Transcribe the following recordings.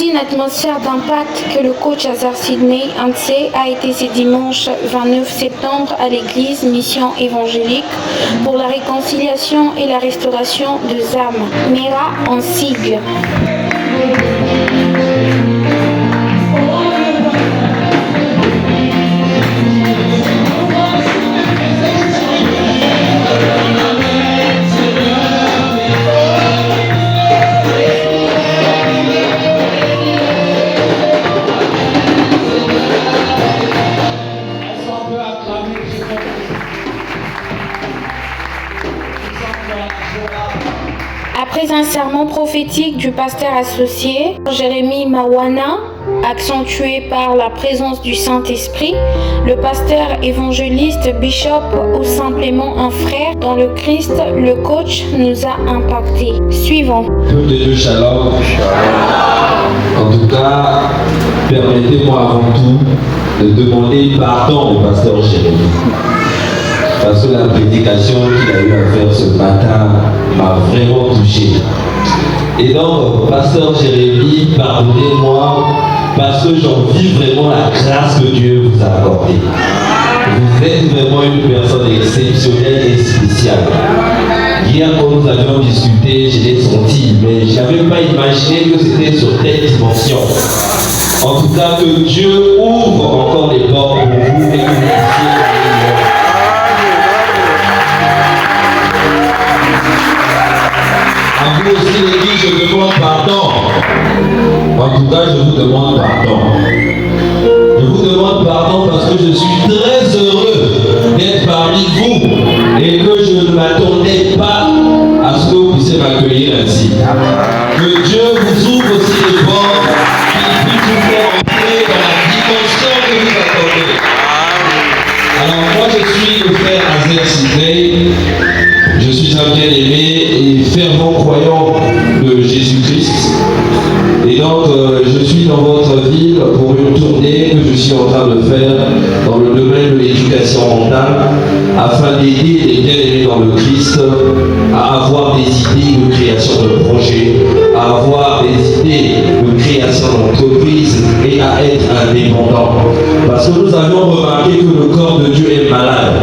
une atmosphère d'impact que le coach Hazard Sydney Hansey a été ce dimanche 29 septembre à l'église Mission évangélique pour la réconciliation et la restauration des âmes, MERA en sigle. Après un sermon prophétique du pasteur associé, Jérémie Mawana, accentué par la présence du Saint-Esprit, le pasteur évangéliste Bishop ou simplement un frère dans le Christ, le coach nous a impactés. Suivant. Peuple de Dieu, shalom. En tout cas, permettez-moi avant tout de demander pardon au pasteur Jérémie. Parce que la prédication qu'il a eu à faire ce matin m'a vraiment touché. Et donc, pasteur Jérémie, pardonnez-moi, parce que j'en vis vraiment la grâce que Dieu vous a accordée. Vous êtes vraiment une personne exceptionnelle et spéciale. Hier, quand nous avions discuté, je l'ai senti, mais je n'avais pas imaginé que c'était sur telle dimension. En tout cas, que Dieu ouvre encore les portes pour vous et que vous puissiez à vous aussi, l'église, je demande pardon. En tout cas, je vous demande pardon. Je vous demande pardon parce que je suis très heureux d'être parmi vous et que je ne m'attendais pas à ce que vous puissiez m'accueillir ainsi. Que Dieu vous ouvre aussi les portes, qu'il puisse vous faire entrer dans la dimension que vous attendez. Alors moi, je suis le frère Hazard Sydney. Je suis un bien-aimé et fervent croyant de Jésus-Christ. Et donc, je suis dans votre ville pour une tournée que je suis en train de faire dans le domaine de l'éducation mentale afin d'aider les bien-aimés dans le Christ à avoir des idées de création de projets, à avoir des idées de création d'entreprise et à être indépendants. Parce que nous avons remarqué que le corps de Dieu est malade.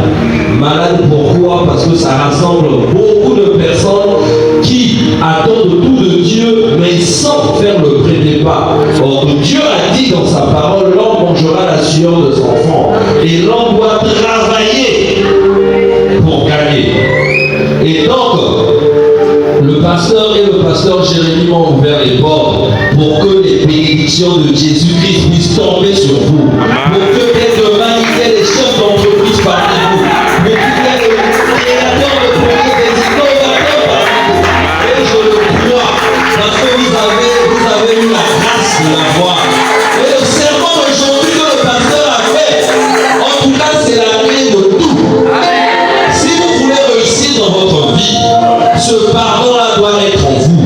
Malade pourquoi? Parce que ça rassemble beaucoup de personnes qui attendent tout de Dieu, mais sans faire le premier pas. Or, Dieu a dit dans sa parole, l'homme mangera la sueur de son front. Et l'homme doit travailler pour gagner. Et donc, le pasteur et le pasteur Jérémie m'ont ouvert les portes pour que les bénédictions de Jésus-Christ puissent tomber sur vous. Pour que dès demain, il y ait les chefs d'entreprise parmi vous. Pour qu'il y ait le créateur de projets, des innovateurs parmi vous. Et je le crois, parce que vous avez eu la grâce de la voir. Et le serment d'aujourd'hui que le pasteur a fait, en tout cas, c'est la clé de tout. Si vous voulez réussir dans votre vie, ce pardon-là doit être en vous.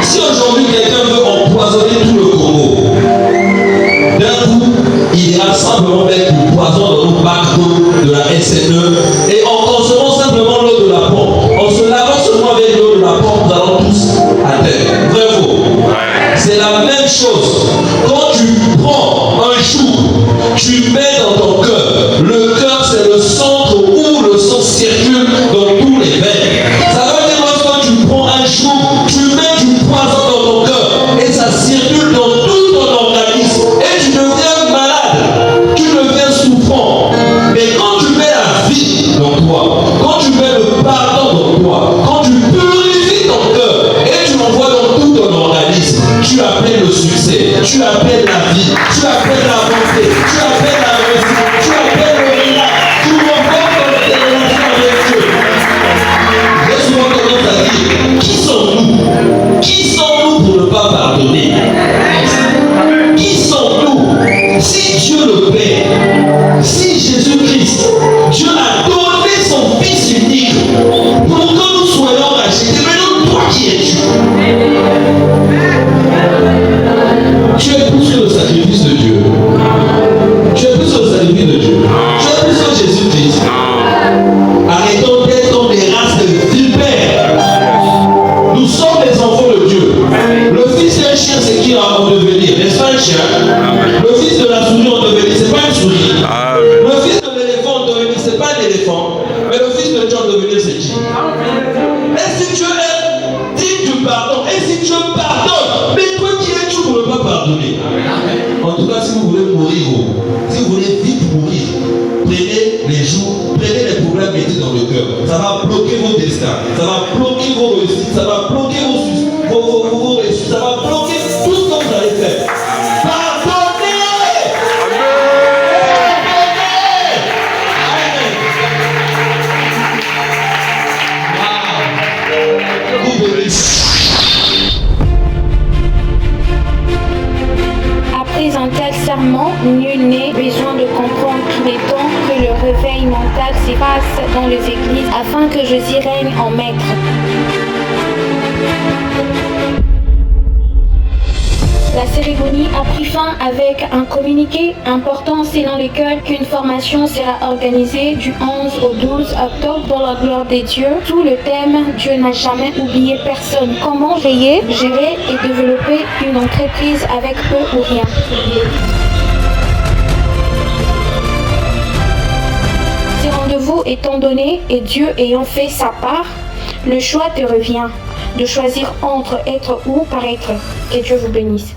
Si aujourd'hui quelqu'un veut empoisonner tout le Congo, d'un coup, il ira simplement mettre du poison dans nos bacs d'eau de la SNE et en consommant simplement l'eau de la pompe, en se lavant seulement avec l'eau de la pompe, nous allons tous à terre. Vrai ou faux? C'est la même chose. Quand tu prends un chou, tu mets dans ton cœur. Le cœur, c'est le centre où le sang circule dans tous les veines. Ça veut dire que lorsque tu prends un chou, tu mets du poison dans ton cœur et ça circule dans tout ton organisme et tu deviens malade, tu deviens souffrant. Mais quand tu mets la vie dans toi, quand tu mets le pardon dans toi, quand tu purifies ton cœur et tu l'envoies dans tout ton organisme, tu appelles le succès, tu appelles la vie, tu appelles la bonté, tu appelles la réussite, tu appelles le miracle, tu rencontres dans tes relations avec Dieu. J'ai souvent tendance à dire, qui sommes-nous? Qui sommes-nous pour ne pas pardonner? Qui sommes-nous? Si Dieu le Père, si Jésus-Christ, Dieu a donné son Fils unique pour que nous soyons rachetés, mais toi qui es-tu? Tu es plus que le sacrifice de Dieu. Tu es voulez mourir, si vous voulez vite mourir, prenez les jours, prenez les problèmes, mettez dans le cœur. Ça va bloquer vos destins, ça va bloquer vos réussites, ça va bloquer vos réussites, ça va bloquer tout ce que vous allez faire. Pardonnez! Amen. Vous bénissez. Après un tel serment, nul n'est besoin de comprendre qu'il est temps que le réveil mental s'efface dans les églises afin que Jésus règne en maître. La cérémonie a pris fin avec un communiqué important selon lequel qu'une formation sera organisée du 11 au 12 octobre pour la gloire des dieux. Sous le thème « Dieu n'a jamais oublié personne ». Comment gérer et développer une entreprise avec peu ou rien. Ces rendez-vous étant donnés et Dieu ayant fait sa part, le choix te revient de choisir entre être ou paraître. Que Dieu vous bénisse.